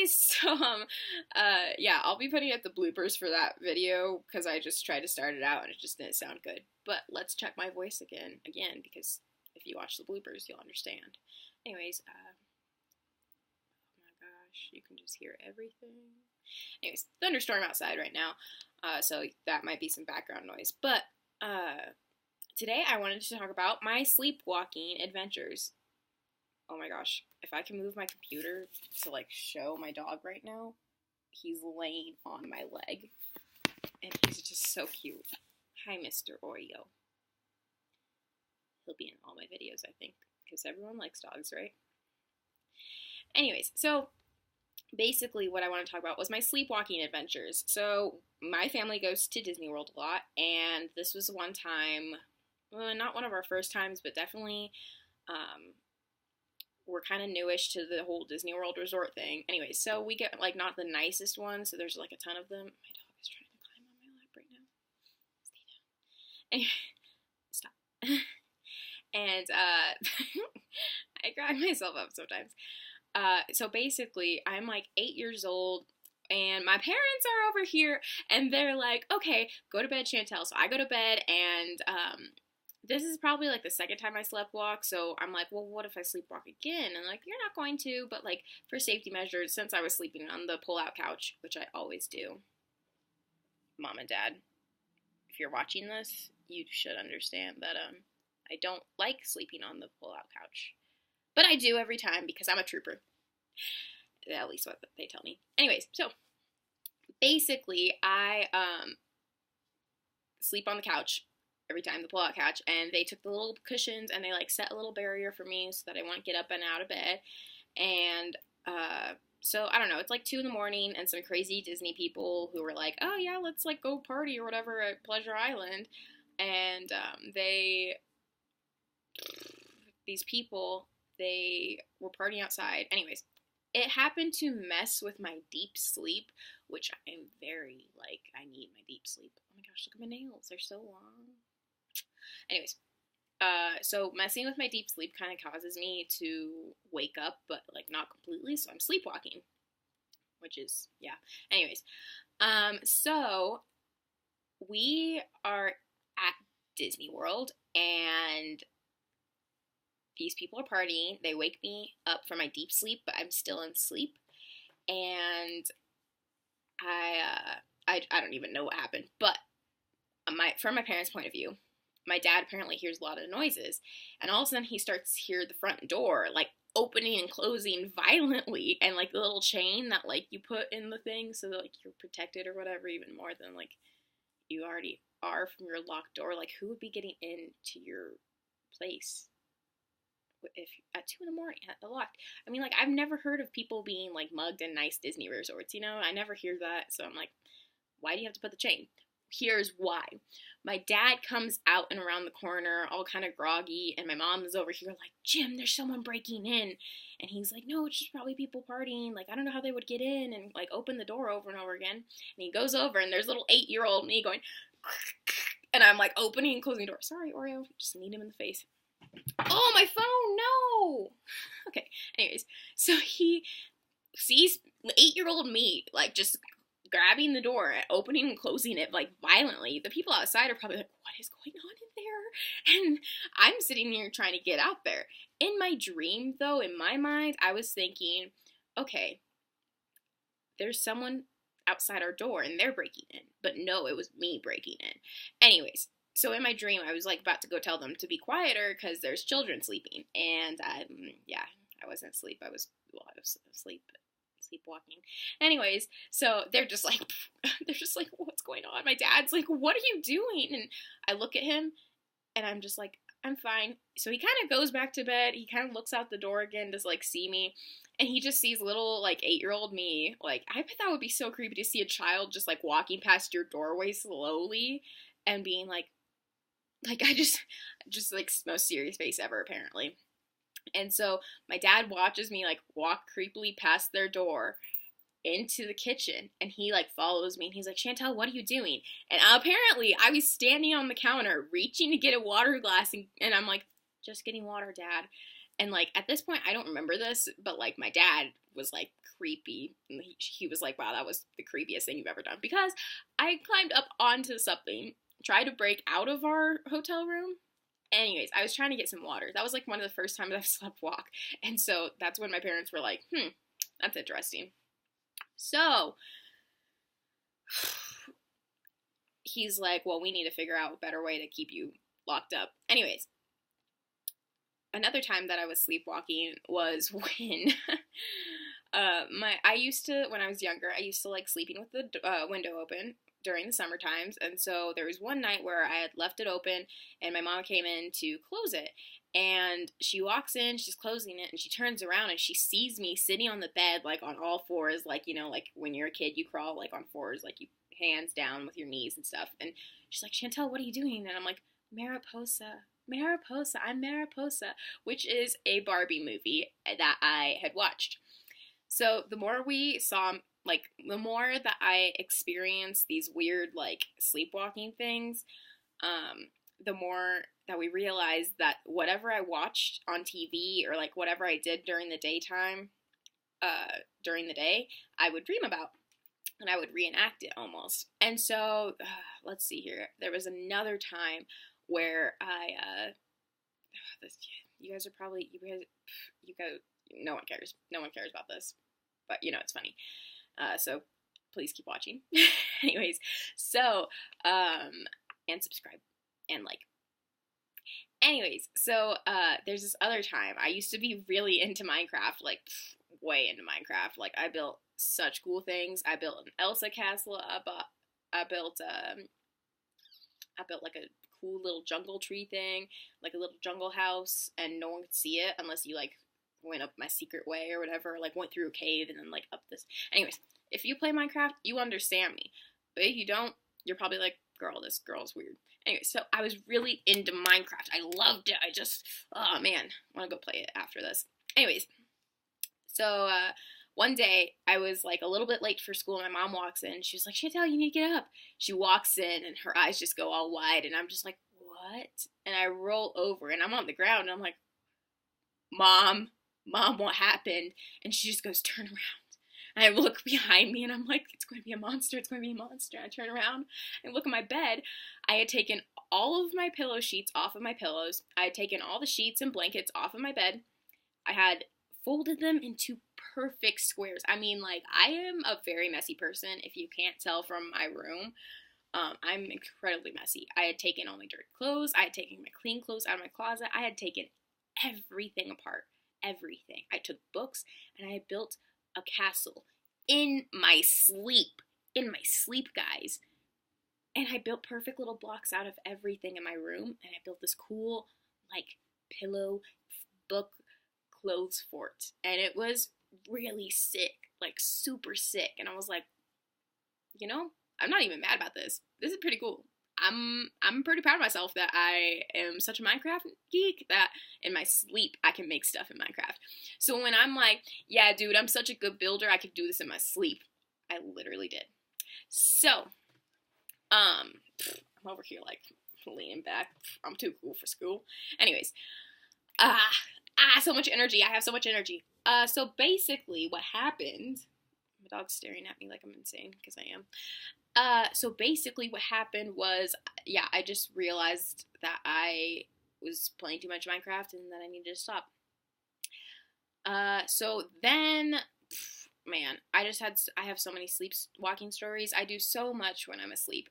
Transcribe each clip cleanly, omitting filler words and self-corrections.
Anyways, yeah, I'll be putting up the bloopers for that video because I just tried to start it out and it just didn't sound good. But let's check my voice again, because if you watch the bloopers, you'll understand. Anyways, oh my gosh, you can just hear everything. Anyways, thunderstorm outside right now, so that might be some background noise. But today I wanted to talk about my sleepwalking adventures. Oh my gosh, if I can move my computer to like show my dog right now, he's laying on my leg, and he's just so cute. Hi, Mr. Oreo. He'll be in all my videos, I think, because everyone likes dogs, right? Anyways, so basically what I want to talk about was my sleepwalking adventures. So my family goes to Disney World a lot, and this was one time, well, not one of our first times, but definitely we're kind of newish to the whole Disney World resort thing. Anyways, so we get like not the nicest ones, so there's like a ton of them. My dog is trying to climb on my lap right now. Stay down. Anyway, stop. And I crack myself up sometimes. So basically, I'm like 8 years old, and my parents are over here, and they're like, okay, go to bed, Chantel. So I go to bed, and this is probably like the second time I sleptwalk, so I'm like, well, what if I sleepwalk again? And like, you're not going to, but like, for safety measures, since I was sleeping on the pull-out couch, which I always do, Mom and Dad, if you're watching this, you should understand that I don't like sleeping on the pull-out couch. But I do every time because I'm a trooper. At least what they tell me. Anyways, so basically I sleep on the couch every time, the pull-out couch, and they took the little cushions and they like set a little barrier for me so that I won't get up and out of bed. And so I don't know, it's like 2 a.m, and some crazy Disney people who were like, oh yeah, let's like go party or whatever at Pleasure Island. And these people, they were partying outside. Anyways, it happened to mess with my deep sleep, which I am very, like, I need my deep sleep. Oh my gosh, look at my nails. They're so long. Anyways, so messing with my deep sleep kind of causes me to wake up, but, like, not completely, so I'm sleepwalking, which is, yeah. Anyways, so we are at Disney World, and these people are partying. They wake me up from my deep sleep, but I'm still in sleep. And I don't even know what happened. But from my parents' point of view, my dad apparently hears a lot of noises. And all of a sudden he starts to hear the front door, like, opening and closing violently. And, like, the little chain that, like, you put in the thing so that, like, you're protected or whatever, even more than, like, you already are from your locked door. Like, who would be getting into your place if at 2 a.m. locked? I mean, like, I've never heard of people being like mugged in nice Disney resorts, you know? I never hear that, so I'm like, why do you have to put the chain? Here's why. My dad comes out and around the corner, all kind of groggy, and my mom is over here like, Jim, there's someone breaking in. And he's like, no, it's just probably people partying. Like, I don't know how they would get in and, like, open the door over and over again. And he goes over, and there's little 8-year-old me going, and I'm, like, opening and closing the door. Sorry, Oreo, just need him in the face. Oh, my phone, no! Okay, anyways, so he sees 8-year-old me, like, just grabbing the door, opening and closing it, like, violently. The people outside are probably like, what is going on in there? And I'm sitting here trying to get out there. In my dream, though, in my mind, I was thinking, okay, there's someone outside our door, and they're breaking in. But no, it was me breaking in. Anyways, so in my dream, I was, like, about to go tell them to be quieter because there's children sleeping. And, yeah, I wasn't asleep. I was asleep, sleepwalking. Anyways, so they're just like, what's going on? My dad's like, what are you doing? And I look at him, and I'm just like, I'm fine. So he kind of goes back to bed. He kind of looks out the door again to, like, see me. And he just sees little, like, 8-year-old me. Like, I bet that would be so creepy to see a child just, like, walking past your doorway slowly and being like, I just like, most serious face ever, apparently. And so my dad watches me, like, walk creepily past their door into the kitchen, and he, like, follows me, and he's like, Chantel, what are you doing? And apparently I was standing on the counter reaching to get a water glass, and I'm like, just getting water, Dad. And, like, at this point, I don't remember this, but, like, my dad was, like, creepy. And he was like, wow, that was the creepiest thing you've ever done. Because I climbed up onto something, tried to break out of our hotel room. Anyways, I was trying to get some water. That was like one of the first times I've slept walk. And so that's when my parents were like, that's interesting. So he's like, well, we need to figure out a better way to keep you locked up. Anyways, another time that I was sleepwalking was when I used to, when I was younger, I used to like sleeping with the window open during the summer times. And so there was one night where I had left it open and my mom came in to close it. And she walks in, she's closing it, and she turns around and she sees me sitting on the bed, like on all fours, like, you know, like when you're a kid, you crawl like on fours, like you hands down with your knees and stuff. And she's like, Chantel, what are you doing? And I'm like, Mariposa, I'm Mariposa, which is a Barbie movie that I had watched. So the more we saw, like, the more that I experienced these weird, like, sleepwalking things, the more that we realized that whatever I watched on TV or, like, whatever I did during the daytime, during the day, I would dream about. And I would reenact it almost. And so, let's see here. There was another time where you guys, no one cares. No one cares about this. But, you know, it's funny. So, please keep watching. Anyways, so, and subscribe. And like. Anyways, so, there's this other time. I used to be really into Minecraft, like, way into Minecraft. Like, I built such cool things. I built an Elsa castle. I built like a cool little jungle tree thing, like a little jungle house, and no one could see it unless you like went up my secret way or whatever, like went through a cave and then like up this. Anyways, if you play Minecraft, you understand me. But if you don't, you're probably like, girl, this girl's weird. Anyway, so I was really into Minecraft. I loved it. I just, oh man, I want to go play it after this. Anyways, so one day I was like a little bit late for school and my mom walks in. She was like, Chantel, you need to get up. She walks in and her eyes just go all wide and I'm just like, what? And I roll over and I'm on the ground and I'm like, Mom, what happened? And she just goes, turn around. And I look behind me and I'm like, it's going to be a monster. It's going to be a monster. And I turn around and look at my bed. I had taken all of my pillow sheets off of my pillows. I had taken all the sheets and blankets off of my bed. I had folded them into perfect squares. I mean, like, I am a very messy person, if you can't tell from my room. I'm incredibly messy. I had taken all my dirty clothes. I had taken my clean clothes out of my closet. I had taken everything apart. Everything. I took books and I had built a castle in my sleep. In my sleep, guys. And I built perfect little blocks out of everything in my room. And I built this cool, like, pillow, book, clothes fort. And it was really sick. Like, super sick. And I was like, you know, I'm not even mad about this. This is pretty cool. I'm pretty proud of myself that I am such a Minecraft geek that in my sleep I can make stuff in Minecraft. So when I'm like, yeah, dude, I'm such a good builder, I could do this in my sleep. I literally did. So, I'm over here like leaning back. I'm too cool for school. Anyways, so much energy. I have so much energy. So basically what happened, my dog's staring at me like I'm insane because I am. So basically what happened was, yeah, I just realized that I was playing too much Minecraft and that I needed to stop. So then, man, I have so many sleepwalking stories. I do so much when I'm asleep.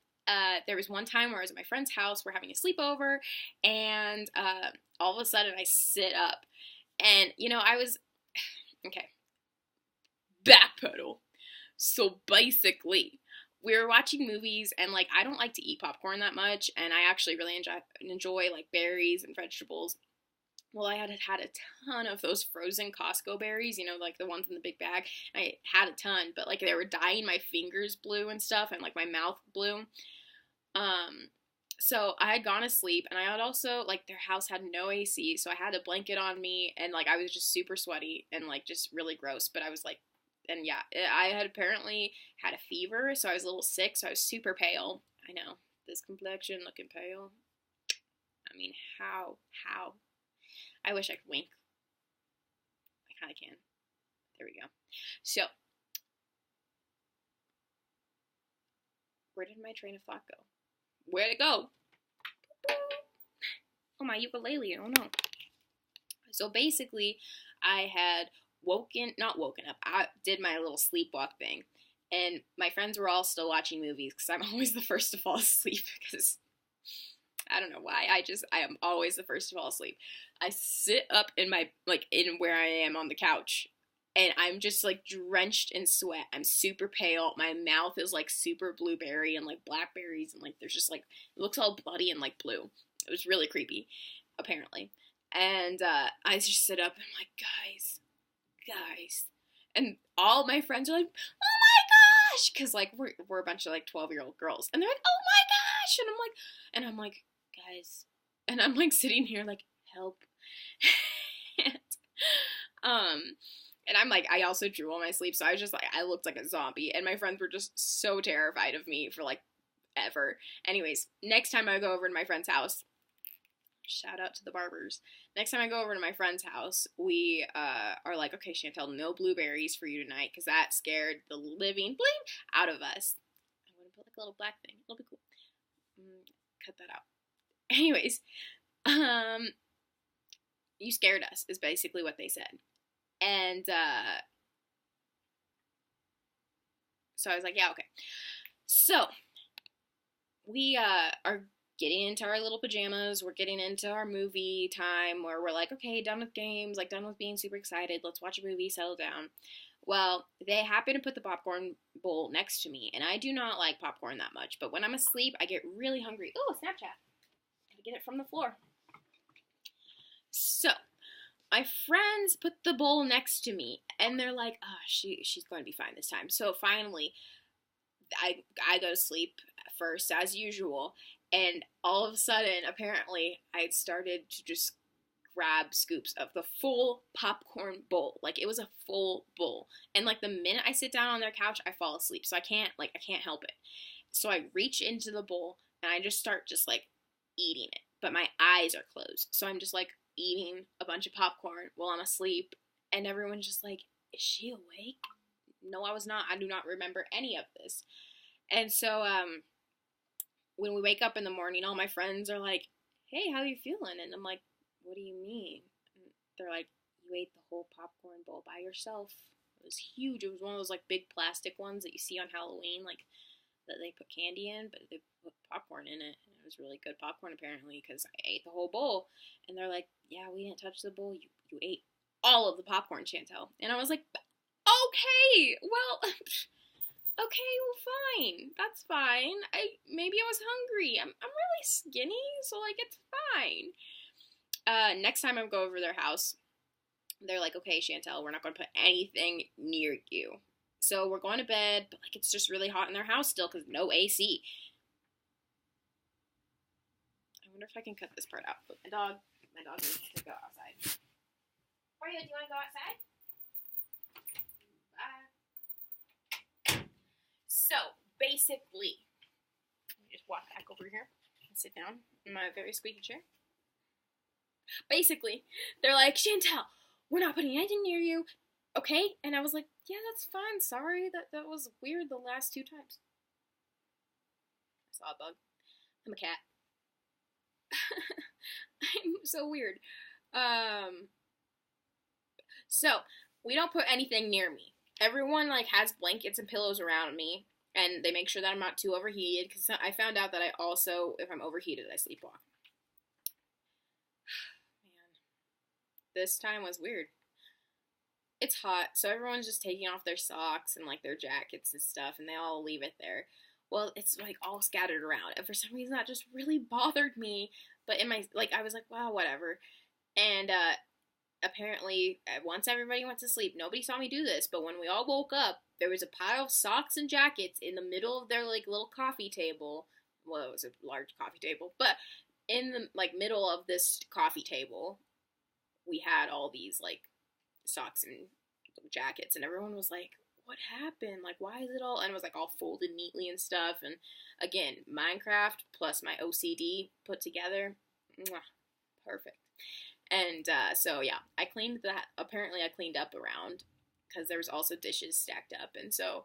There was one time where I was at my friend's house, we're having a sleepover, and, all of a sudden I sit up, and, you know, okay, backpedal. So basically, we were watching movies, and, like, I don't like to eat popcorn that much, and I actually really enjoy like, berries and vegetables. Well, I had a ton of those frozen Costco berries, you know, like, the ones in the big bag. I had a ton, but, like, they were dyeing my fingers blue and stuff, and, like, my mouth blue. So I had gone to sleep, and I had also, like, their house had no AC, so I had a blanket on me, and, like, I was just super sweaty, and, like, just really gross, but I was, like, and yeah, I had apparently had a fever, so I was a little sick, so I was super pale. I know, this complexion looking pale. I mean, how? I wish I could wink. I kind of can. There we go. So, Where did my train of thought go? Where'd it go? Oh, my ukulele. Oh, no. So basically, I had not woken up. I did my little sleepwalk thing. And my friends were all still watching movies because I'm always the first to fall asleep because I don't know why. I am always the first to fall asleep. I sit up in in where I am on the couch, and I'm just like drenched in sweat. I'm super pale. My mouth is like super blueberry and like blackberries, and like there's just like, it looks all bloody and like blue. It was really creepy, apparently. And I just sit up and I'm like, guys. And all my friends are like, oh my gosh! Because like we're a bunch of like 12-year-old girls. And they're like, oh my gosh! And I'm like, guys. And I'm like sitting here like, help. and, and I'm like, I also drew all my sleep. So I was just like, I looked like a zombie. And my friends were just so terrified of me for like ever. Anyways, next time I go over to my friend's house, shout out to the barbers. Next time I go over to my friend's house, we are like, okay, Chantel, no blueberries for you tonight because that scared the living bling out of us. I'm going to put like a little black thing. It'll be cool. Cut that out. Anyways, you scared us is basically what they said. And so I was like, yeah, okay. So we are getting into our little pajamas. We're getting into our movie time where we're like, okay, done with games, like done with being super excited. Let's watch a movie, settle down. Well, they happen to put the popcorn bowl next to me, and I do not like popcorn that much. But when I'm asleep, I get really hungry. Oh, Snapchat. I get it from the floor. So my friends put the bowl next to me, and they're like, oh, she's going to be fine this time. So finally, I go to sleep first, as usual. And all of a sudden, apparently, I had started to just grab scoops of the full popcorn bowl. Like, it was a full bowl. And, like, the minute I sit down on their couch, I fall asleep. So I can't help it. So I reach into the bowl, and I just start eating it. But my eyes are closed. So I'm just, eating a bunch of popcorn while I'm asleep. And everyone's just like, is she awake? No, I was not. I do not remember any of this. And so, when we wake up in the morning, all my friends are like, hey, how are you feeling? And I'm like, what do you mean? And they're like, you ate the whole popcorn bowl by yourself. It was huge. It was one of those big plastic ones that you see on Halloween, that they put candy in, but they put popcorn in it. And it was really good popcorn apparently because I ate the whole bowl. And they're like, yeah, we didn't touch the bowl. You ate all of the popcorn, Chantel. And I was like, okay, well, okay, well, fine. That's fine. Maybe I was hungry. I'm really skinny, so it's fine. Next time I go over their house, they're like, okay, Chantel, we're not going to put anything near you. So we're going to bed, but it's just really hot in their house still because no AC. I wonder if I can cut this part out. But my dog needs to go outside. Mario, do you want to go outside? Bye. So basically, let me just walk back over here and sit down in my very squeaky chair. Basically, they're like, Chantel, we're not putting anything near you, okay? And I was like, yeah, that's fine. Sorry, that was weird the last 2 times. I saw a bug. I'm a cat. I'm so weird. So we don't put anything near me. Everyone has blankets and pillows around me, and they make sure that I'm not too overheated. Because I found out that I also, if I'm overheated, I sleepwalk. Man, this time was weird. It's hot, so everyone's just taking off their socks and their jackets and stuff, and they all leave it there. Well, it's all scattered around, and for some reason that just really bothered me. But in my I was like, wow, whatever. And apparently, once everybody went to sleep, nobody saw me do this. But when we all woke up, there was a pile of socks and jackets in the middle of their little coffee table. Well, it was a large coffee table, but in the middle of this coffee table, we had all these socks and jackets, and everyone was like, what happened? Why is it all, and it was all folded neatly and stuff. And again, Minecraft plus my OCD put together, perfect. And so yeah, I cleaned that. Apparently I cleaned up around because there was also dishes stacked up, and so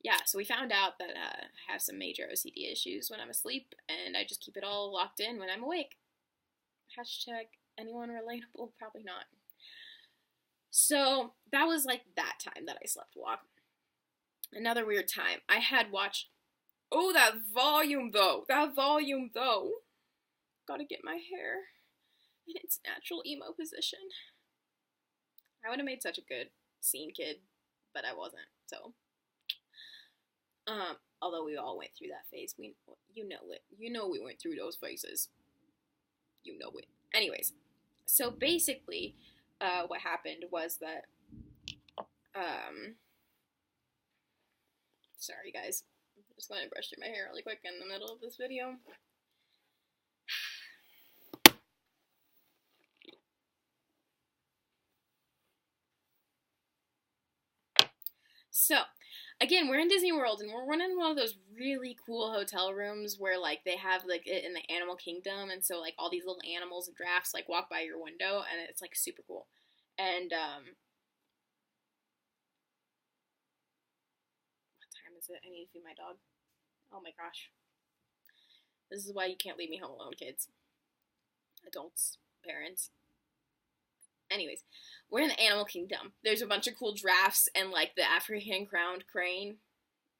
yeah, so we found out that I have some major OCD issues when I'm asleep, and I just keep it all locked in when I'm awake. Hashtag anyone relatable? Probably not. So that was like that time that I slept walk. Another weird time. I had watched. Oh, that volume though. That volume though. Gotta get my hair in its natural emo position. I would have made such a good scene kid, but I wasn't. So, although we all went through that phase, you know it. You know we went through those phases. You know it. Anyways, so basically, what happened was that, sorry guys, I'm just going to brush through my hair really quick in the middle of this video. So, again, we're in Disney World, and we're in one of those really cool hotel rooms where, like, they have, like, it in the animal kingdom, and so, like, all these little animals and giraffes, like, walk by your window, and it's, like, super cool. And, what time is it? I need to feed my dog. Oh my gosh. This is why you can't leave me home alone, kids. Adults, parents. Anyways, we're in the animal kingdom. There's a bunch of cool giraffes and, like, the African crowned crane.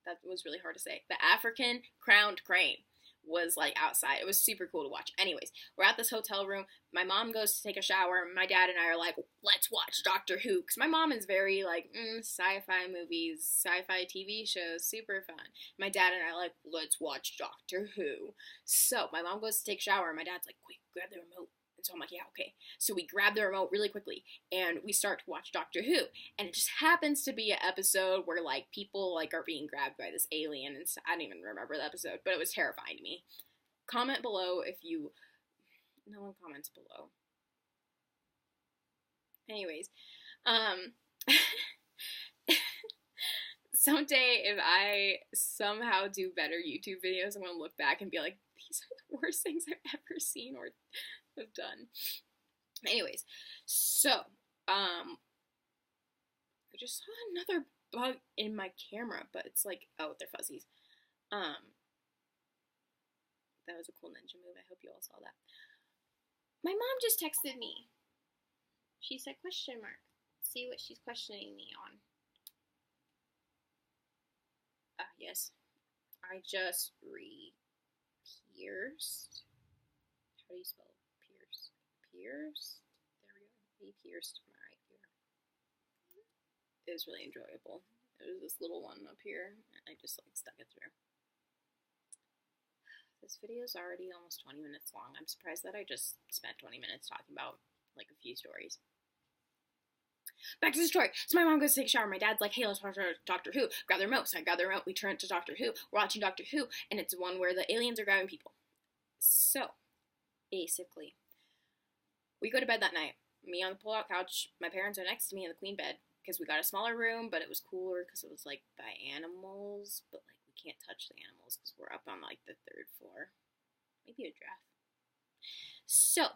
That was really hard to say. The African crowned crane was, like, outside. It was super cool to watch. Anyways, we're at this hotel room. My mom goes to take a shower. My dad and I are like, let's watch Doctor Who. Because my mom is very, like, sci-fi movies, sci-fi TV shows, super fun. My dad and I are like, let's watch Doctor Who. So my mom goes to take a shower. And my dad's like, quick, grab the remote. And so I'm like, yeah, okay. So we grab the remote really quickly, and we start to watch Doctor Who. And it just happens to be an episode where, like, people, like, are being grabbed by this alien. And I don't even remember the episode, but it was terrifying to me. Comment below if you... No one comments below. Anyways, someday if I somehow do better YouTube videos, I'm going to look back and be like, these are the worst things I've ever seen or have done. Anyways, so, I just saw another bug in my camera, but it's like, oh, they're fuzzies. That was a cool ninja move. I hope you all saw that. My mom just texted me. She said question mark. See what she's questioning me on. Yes. I just re-pierced. How do you spell pierce? Pierced? There we go. Re-pierced my right ear. It was really enjoyable. There was this little one up here, and I just, like, stuck it through. This video is already almost 20 minutes long. I'm surprised that I just spent 20 minutes talking about, like, a few stories. Back to the story. So my mom goes to take a shower. My dad's like, hey, let's watch Doctor Who. Grab the remote. So I grab the remote. We turn it to Doctor Who. We're watching Doctor Who, and it's one where the aliens are grabbing people. So, basically, we go to bed that night. Me on the pull-out couch. My parents are next to me in the queen bed, because we got a smaller room, but it was cooler because it was, like, by animals, but, like, we can't touch the animals because we're up on, like, the 3rd floor. Maybe a giraffe. So,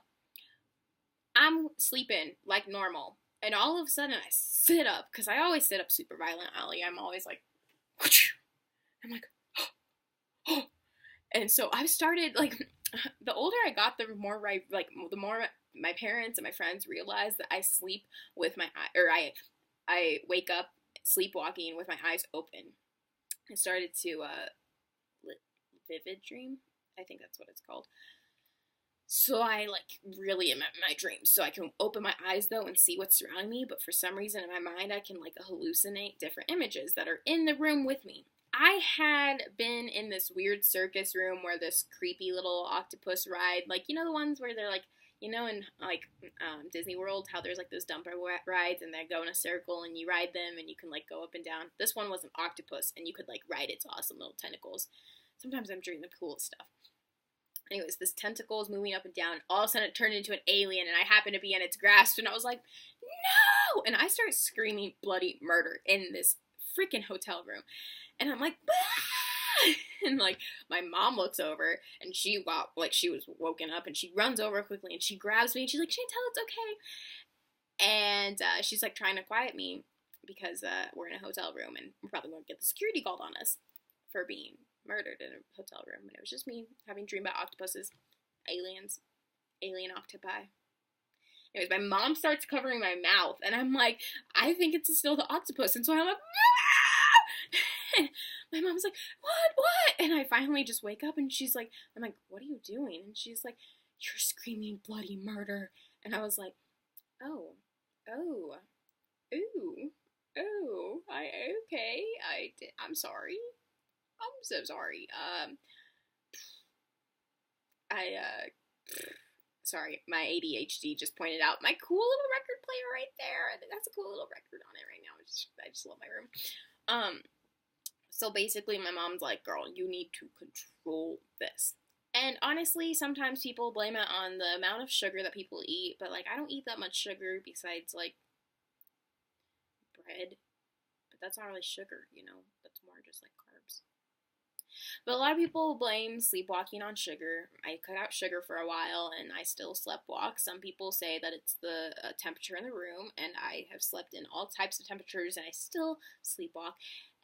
I'm sleeping like normal. And all of a sudden, I sit up, because I always sit up super violently. I'm always like, I'm like, oh. And so I've started, like, the older I got, the more my parents and my friends realized that I sleep with my I wake up sleepwalking with my eyes open. I started to, vivid dream. I think that's what it's called. So I, like, really am in my dreams. So I can open my eyes, though, and see what's surrounding me. But for some reason in my mind, I can, like, hallucinate different images that are in the room with me. I had been in this weird circus room where this creepy little octopus ride, like, you know the ones where they're, like, you know, in, like, Disney World, how there's, like, those dumper rides, and they go in a circle, and you ride them, and you can, like, go up and down. This one was an octopus, and you could, like, ride its awesome little tentacles. Sometimes I'm dreaming the coolest stuff. Anyways, this tentacle is moving up and down. All of a sudden, it turned into an alien, and I happened to be in its grasp, and I was like, no! And I started screaming bloody murder in this freaking hotel room. And I'm like, bah! And, like, my mom looks over, and she was woken up, and she runs over quickly, and she grabs me, and she's like, Chantel, it's okay. And she's, like, trying to quiet me. because we're in a hotel room and we're probably going to get the security called on us for being murdered in a hotel room. And it was just me having a dream about octopuses, aliens, alien octopi. Anyways, my mom starts covering my mouth, and I'm like, I think it's still the octopus. And so I'm like, ah! My mom's like, what? And I finally just wake up, and she's like, I'm like, what are you doing? And she's like, you're screaming bloody murder. And I was like, oh, okay, I'm sorry. I'm so sorry. Sorry, my ADHD just pointed out my cool little record player right there. That's a cool little record on it right now. I just love my room. So basically my mom's like, girl, you need to control this. And honestly, sometimes people blame it on the amount of sugar that people eat, but like, I don't eat that much sugar besides like bread. But that's not really sugar, you know? That's more just like carbs. But a lot of people blame sleepwalking on sugar. I cut out sugar for a while and I still sleptwalk. Some people say that it's the temperature in the room, and I have slept in all types of temperatures and I still sleepwalk.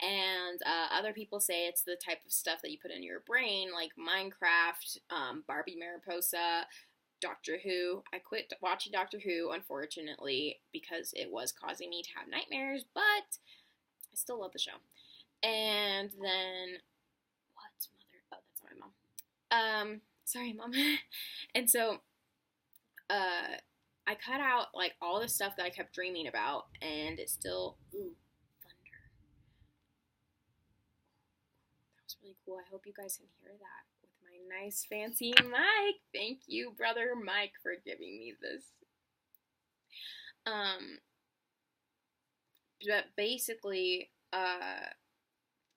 And other people say it's the type of stuff that you put in your brain, like Minecraft, Barbie Mariposa, Doctor Who. I quit watching Doctor Who, unfortunately, because it was causing me to have nightmares, but I still love the show. And then, what's mother? Oh, that's my mom. Sorry, Mom. And so, I cut out, like, all the stuff that I kept dreaming about, and it still, ooh, thunder. That was really cool. I hope you guys can hear that with my nice fancy mic. Thank you, brother Mike, for giving me this. But basically,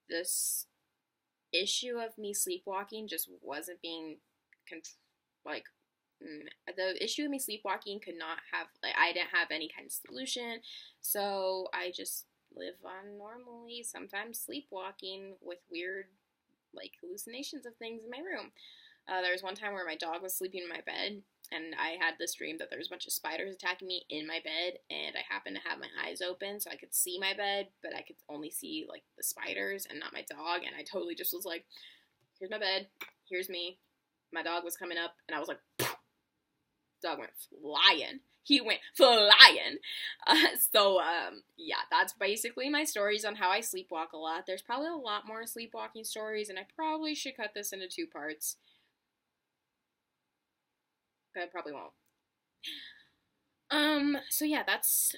this issue of me sleepwalking just wasn't being, the issue of me sleepwalking could not have, like, I didn't have any kind of solution, so I just live on normally, sometimes sleepwalking with weird, like, hallucinations of things in my room. There was one time where my dog was sleeping in my bed, and I had this dream that there was a bunch of spiders attacking me in my bed, and I happened to have my eyes open, so I could see my bed, but I could only see, like, the spiders and not my dog, and I totally just was like, here's my bed, here's me, my dog was coming up, and I was like, poof. Dog went flying. He went flying. Yeah, that's basically my stories on how I sleepwalk a lot. There's probably a lot more sleepwalking stories, and I probably should cut this into 2 parts. But I probably won't. So yeah, that's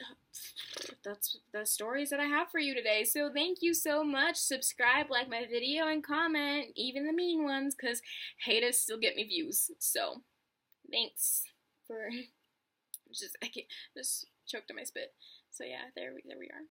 the stories that I have for you today. So thank you so much. Subscribe, like my video, and comment, even the mean ones, because haters still get me views. So, thanks for I just choked on my spit. So yeah, there we are.